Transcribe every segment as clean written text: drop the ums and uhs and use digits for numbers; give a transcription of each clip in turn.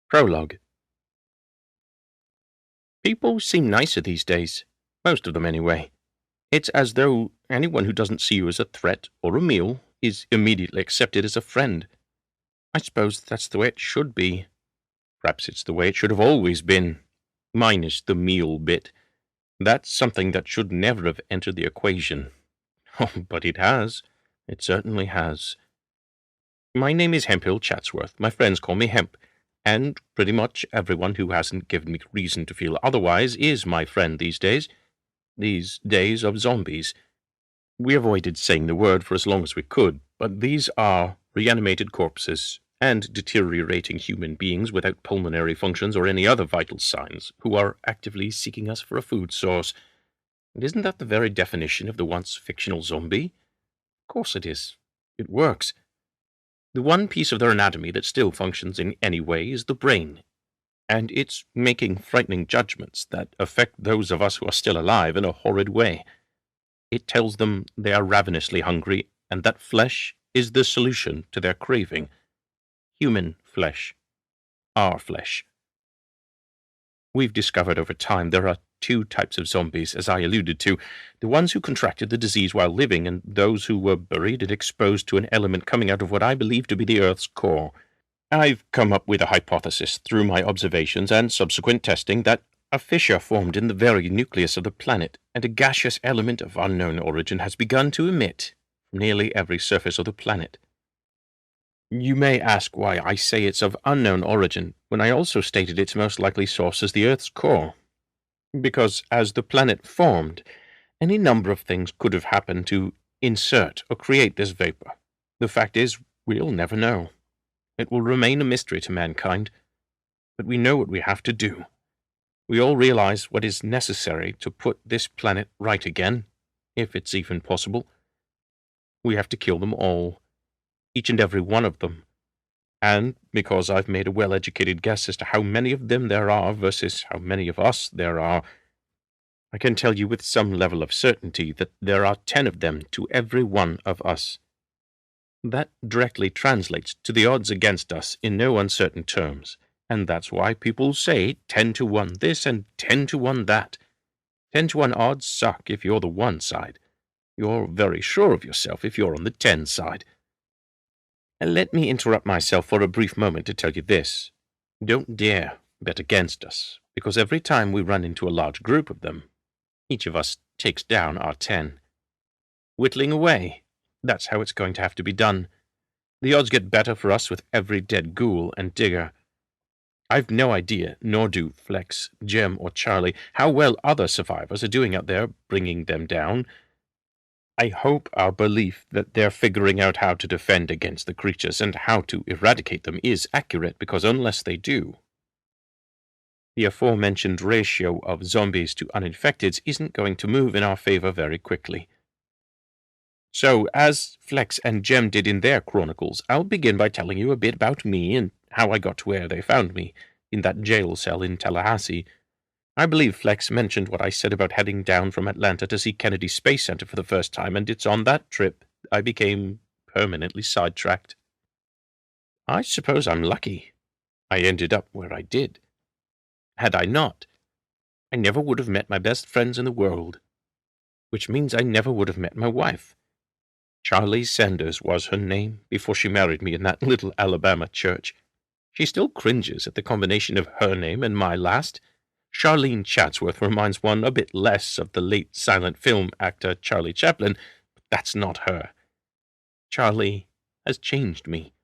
Prologue. People seem nicer these days. Most of them, anyway. It's as though anyone who doesn't see you as a threat or a meal is immediately accepted as a friend. I suppose that's the way it should be. Perhaps it's the way it should have always been. Minus the meal bit. That's something that should never have entered the equation. Oh, but it has. It certainly has. My name is Hemphill Chatsworth. My friends call me Hemp. And pretty much everyone who hasn't given me reason to feel otherwise is my friend these days of zombies. We avoided saying the word for as long as we could, but these are reanimated corpses and deteriorating human beings without pulmonary functions or any other vital signs, who are actively seeking us for a food source. And isn't that the very definition of the once fictional zombie? Of course it is. It works. The one piece of their anatomy that still functions in any way is the brain, and it's making frightening judgments that affect those of us who are still alive in a horrid way. It tells them they are ravenously hungry, and that flesh is the solution to their craving. Human flesh. Our flesh. We've discovered over time there are two types of zombies, as I alluded to, the ones who contracted the disease while living and those who were buried and exposed to an element coming out of what I believe to be the Earth's core. I've come up with a hypothesis through my observations and subsequent testing that a fissure formed in the very nucleus of the planet, and a gaseous element of unknown origin has begun to emit from nearly every surface of the planet. You may ask why I say it's of unknown origin, when I also stated its most likely source is the Earth's core. Because as the planet formed, any number of things could have happened to insert or create this vapor. The fact is, we'll never know. It will remain a mystery to mankind. But we know what we have to do. We all realize what is necessary to put this planet right again, if it's even possible. We have to kill them all. Each and every one of them. And because I've made a well-educated guess as to how many of them there are versus how many of us there are, I can tell you with some level of certainty that there are 10 of them to every one of us. That directly translates to the odds against us in no uncertain terms, and that's why people say 10 to 1 this and 10 to 1 that. 10 to 1 odds suck if you're the 1 side. You're very sure of yourself if you're on the 10 side. Let me interrupt myself for a brief moment to tell you this. Don't dare bet against us, because every time we run into a large group of them, each of us takes down our 10. Whittling away, that's how it's going to have to be done. The odds get better for us with every dead ghoul and digger. I've no idea, nor do Flex, Jem, or Charlie, how well other survivors are doing out there bringing them down. I hope our belief that they're figuring out how to defend against the creatures and how to eradicate them is accurate, because unless they do, the aforementioned ratio of zombies to uninfecteds isn't going to move in our favor very quickly. So, as Flex and Jem did in their chronicles, I'll begin by telling you a bit about me and how I got to where they found me, in that jail cell in Tallahassee. I believe Flex mentioned what I said about heading down from Atlanta to see Kennedy Space Center for the first time, and it's on that trip I became permanently sidetracked. I suppose I'm lucky. I ended up where I did. Had I not, I never would have met my best friends in the world, which means I never would have met my wife. Charlie Sanders was her name before she married me in that little Alabama church. She still cringes at the combination of her name and my last. Charlene Chatsworth reminds one a bit less of the late silent film actor Charlie Chaplin, but that's not her. Charlie has changed me.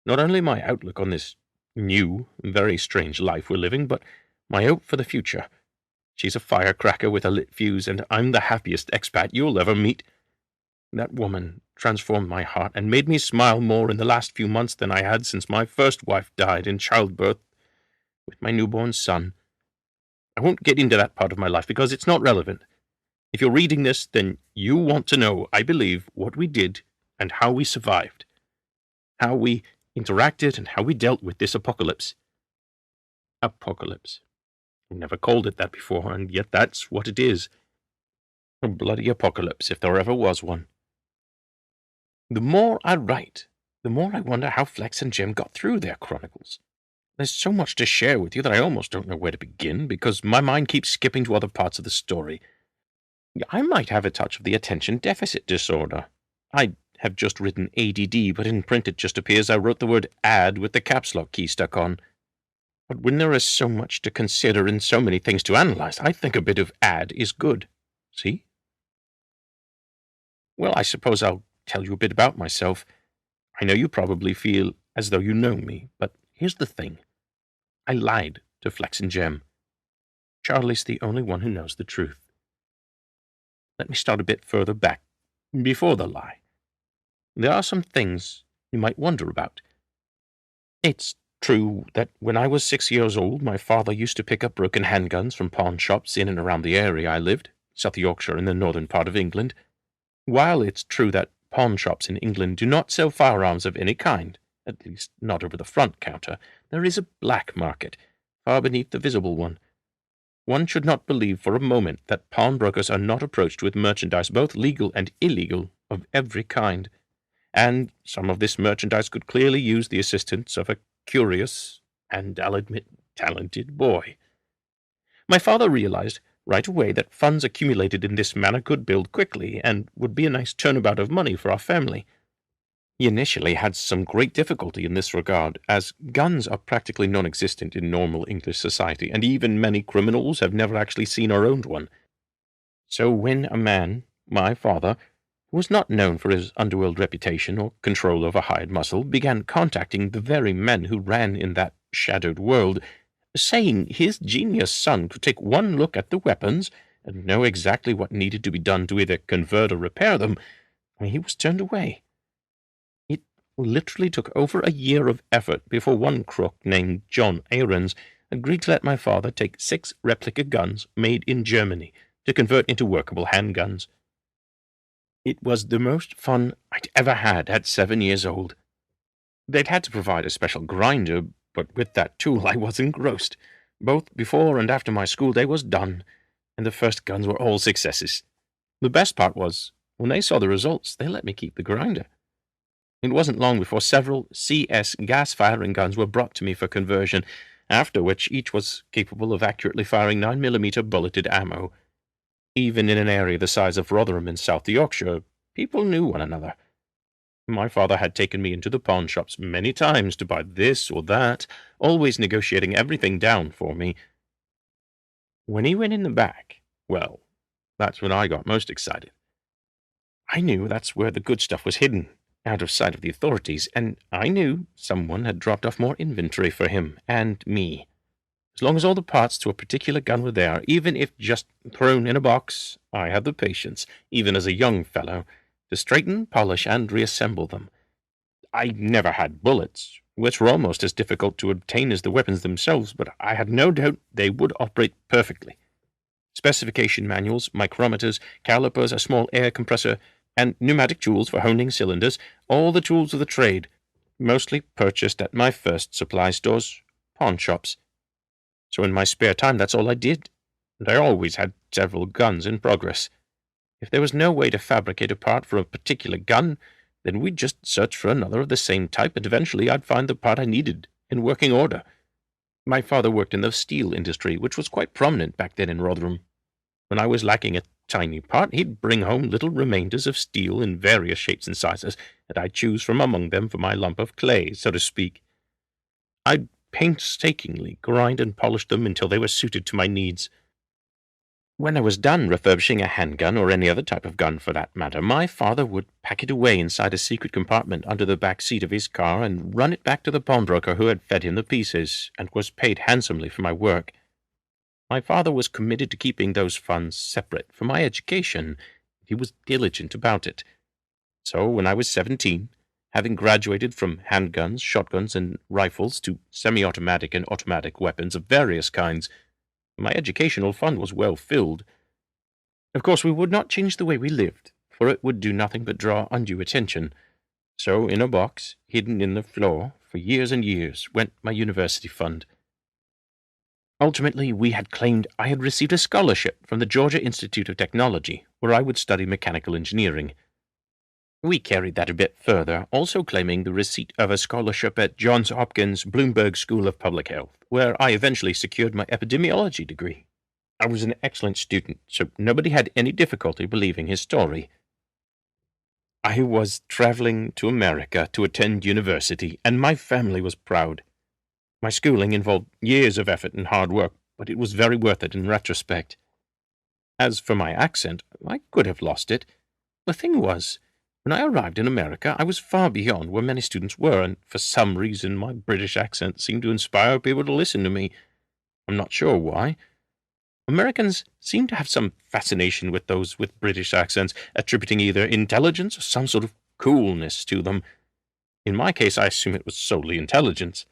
Not only my outlook on this new, very strange life we're living, but my hope for the future. She's a firecracker with a lit fuse, and I'm the happiest expat you'll ever meet. That woman transformed my heart and made me smile more in the last few months than I had since my first wife died in childbirth with my newborn son. I won't get into that part of my life because it's not relevant. If you're reading this, then you want to know, I believe, what we did and how we survived. How we interacted and how we dealt with this apocalypse. Apocalypse. I've never called it that before, and yet that's what it is. A bloody apocalypse, if there ever was one. The more I write, the more I wonder how Flex and Jem got through their chronicles. There's so much to share with you that I almost don't know where to begin, because my mind keeps skipping to other parts of the story. I might have a touch of the attention deficit disorder. I have just written ADD, but in print it just appears I wrote the word add with the caps lock key stuck on. But when there is so much to consider and so many things to analyze, I think a bit of add is good. See? Well, I suppose I'll tell you a bit about myself. I know you probably feel as though you know me, but here's the thing. I lied to Flex and Jem. Charlie's the only one who knows the truth. Let me start a bit further back, before the lie. There are some things you might wonder about. It's true that when I was 6 years old, my father used to pick up broken handguns from pawn shops in and around the area I lived, South Yorkshire in the northern part of England. While it's true that pawn shops in England do not sell firearms of any kind, at least not over the front counter, there is a black market, far beneath the visible one. One should not believe for a moment that pawnbrokers are not approached with merchandise, both legal and illegal, of every kind, and some of this merchandise could clearly use the assistance of a curious, and I'll admit, talented boy. My father realized right away that funds accumulated in this manner could build quickly, and would be a nice turnabout of money for our family. He initially had some great difficulty in this regard, as guns are practically non-existent in normal English society, and even many criminals have never actually seen or owned one. So when a man, my father, who was not known for his underworld reputation or control over hired muscle, began contacting the very men who ran in that shadowed world, saying his genius son could take one look at the weapons and know exactly what needed to be done to either convert or repair them, he was turned away. It literally took over a year of effort before one crook named John Ahrens agreed to let my father take 6 replica guns made in Germany to convert into workable handguns. It was the most fun I'd ever had at 7 years old. They'd had to provide a special grinder, but with that tool I was engrossed. Both before and after my school day was done, and the first guns were all successes. The best part was, when they saw the results, they let me keep the grinder. It wasn't long before several CS gas-firing guns were brought to me for conversion, after which each was capable of accurately firing 9mm bulleted ammo. Even in an area the size of Rotherham in South Yorkshire, people knew one another. My father had taken me into the pawn shops many times to buy this or that, always negotiating everything down for me. When he went in the back, well, that's when I got most excited. I knew that's where the good stuff was hidden, out of sight of the authorities, and I knew someone had dropped off more inventory for him and me. As long as all the parts to a particular gun were there, even if just thrown in a box, I had the patience, even as a young fellow, to straighten, polish, and reassemble them. I never had bullets, which were almost as difficult to obtain as the weapons themselves, but I had no doubt they would operate perfectly. Specification manuals, micrometers, calipers, a small air compressor, and pneumatic tools for honing cylinders, all the tools of the trade, mostly purchased at my first supply stores, pawn shops. So in my spare time, that's all I did, and I always had several guns in progress. If there was no way to fabricate a part for a particular gun, then we'd just search for another of the same type, and eventually I'd find the part I needed, in working order. My father worked in the steel industry, which was quite prominent back then in Rotherham. When I was lacking a tiny part, he'd bring home little remainders of steel in various shapes and sizes, and I'd choose from among them for my lump of clay, so to speak. I'd painstakingly grind and polish them until they were suited to my needs. When I was done refurbishing a handgun, or any other type of gun for that matter, my father would pack it away inside a secret compartment under the back seat of his car and run it back to the pawnbroker who had fed him the pieces, and was paid handsomely for my work. My father was committed to keeping those funds separate for my education. He was diligent about it. So when I was 17, having graduated from handguns, shotguns, and rifles to semi-automatic and automatic weapons of various kinds, my educational fund was well filled. Of course, we would not change the way we lived, for it would do nothing but draw undue attention. So in a box, hidden in the floor, for years and years, went my university fund. Ultimately, we had claimed I had received a scholarship from the Georgia Institute of Technology, where I would study mechanical engineering. We carried that a bit further, also claiming the receipt of a scholarship at Johns Hopkins Bloomberg School of Public Health, where I eventually secured my epidemiology degree. I was an excellent student, so nobody had any difficulty believing his story. I was traveling to America to attend university, and my family was proud. My schooling involved years of effort and hard work, but it was very worth it in retrospect. As for my accent, I could have lost it. The thing was, when I arrived in America, I was far beyond where many students were, and for some reason my British accent seemed to inspire people to listen to me. I'm not sure why. Americans seem to have some fascination with those with British accents, attributing either intelligence or some sort of coolness to them. In my case, I assume it was solely intelligence.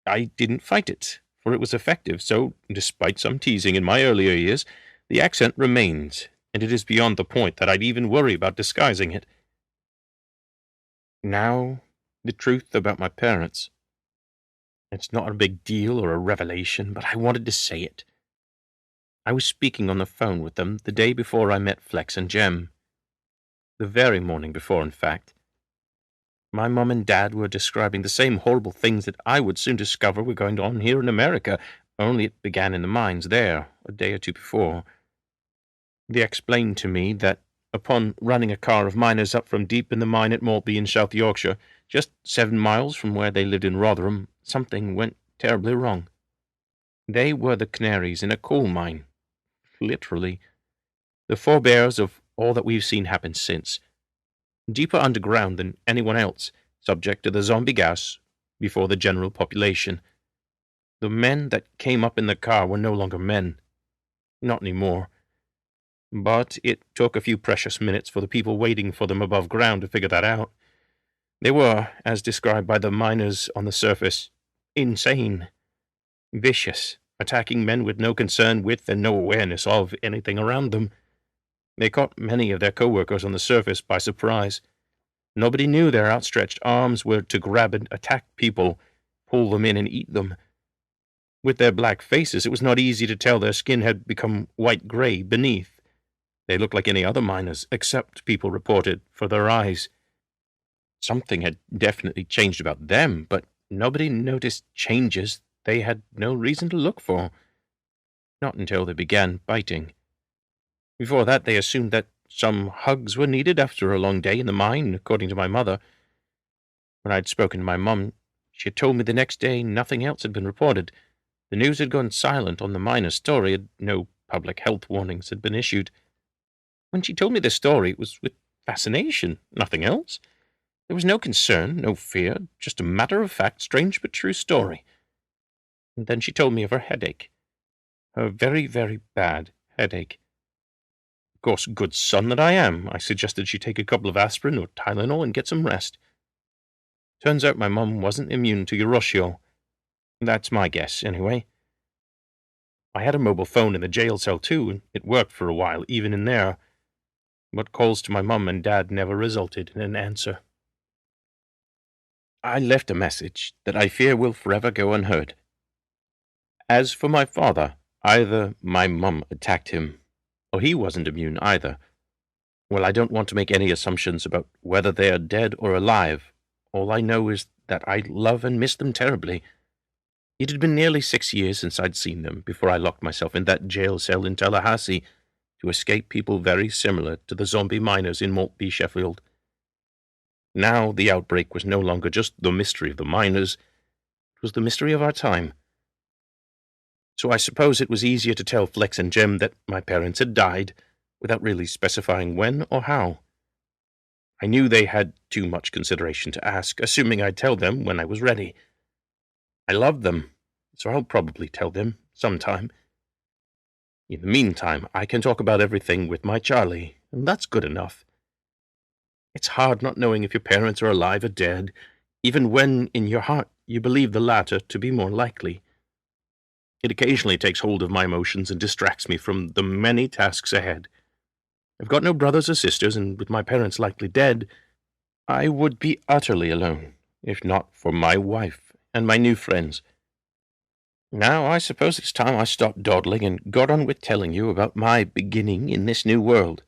I didn't fight it, for it was effective, so, despite some teasing in my earlier years, the accent remains, and it is beyond the point that I'd even worry about disguising it. Now, the truth about my parents. It's not a big deal or a revelation, but I wanted to say it. I was speaking on the phone with them the day before I met Flex and Jem. The very morning before, in fact. My mum and dad were describing the same horrible things that I would soon discover were going on here in America, only it began in the mines there, a day or two before. They explained to me that, upon running a car of miners up from deep in the mine at Maltby in South Yorkshire, just 7 miles from where they lived in Rotherham, something went terribly wrong. They were the canaries in a coal mine. Literally. The forebears of all that we've seen happen since. Deeper underground than anyone else, subject to the zombie gas, before the general population. The men that came up in the car were no longer men. Not anymore. But it took a few precious minutes for the people waiting for them above ground to figure that out. They were, as described by the miners on the surface, insane. Vicious, attacking men with no concern with and no awareness of anything around them. They caught many of their co-workers on the surface by surprise. Nobody knew their outstretched arms were to grab and attack people, pull them in and eat them. With their black faces, it was not easy to tell their skin had become white-gray beneath. They looked like any other miners, except, people reported, for their eyes. Something had definitely changed about them, but nobody noticed changes they had no reason to look for. Not until they began biting. Before that, they assumed that some hugs were needed after a long day in the mine, according to my mother. When I'd spoken to my mum, she had told me the next day nothing else had been reported. The news had gone silent on the miner's story, and no public health warnings had been issued. When she told me the story, it was with fascination, nothing else. There was no concern, no fear, just a matter-of-fact, strange but true story. And then she told me of her headache. Her very, very bad headache. Of course, good son that I am, I suggested she take a couple of aspirin or Tylenol and get some rest. Turns out my mum wasn't immune to urushiol. That's my guess, anyway. I had a mobile phone in the jail cell, too, and it worked for a while, even in there. But calls to my mum and dad never resulted in an answer. I left a message that I fear will forever go unheard. As for my father, either my mum attacked him, or he wasn't immune either. Well, I don't want to make any assumptions about whether they are dead or alive. All I know is that I love and miss them terribly. It had been nearly 6 years since I'd seen them before I locked myself in that jail cell in Tallahassee to escape people very similar to the zombie miners in Maltby, Sheffield. Now the outbreak was no longer just the mystery of the miners. It was the mystery of our time. So I suppose it was easier to tell Flex and Jem that my parents had died, without really specifying when or how. I knew they had too much consideration to ask, assuming I'd tell them when I was ready. I loved them, so I'll probably tell them sometime. In the meantime, I can talk about everything with my Charlie, and that's good enough. It's hard not knowing if your parents are alive or dead, even when, in your heart, you believe the latter to be more likely. It occasionally takes hold of my emotions and distracts me from the many tasks ahead. I've got no brothers or sisters, and with my parents likely dead, I would be utterly alone, if not for my wife and my new friends. Now, I suppose it's time I stopped dawdling and got on with telling you about my beginning in this new world.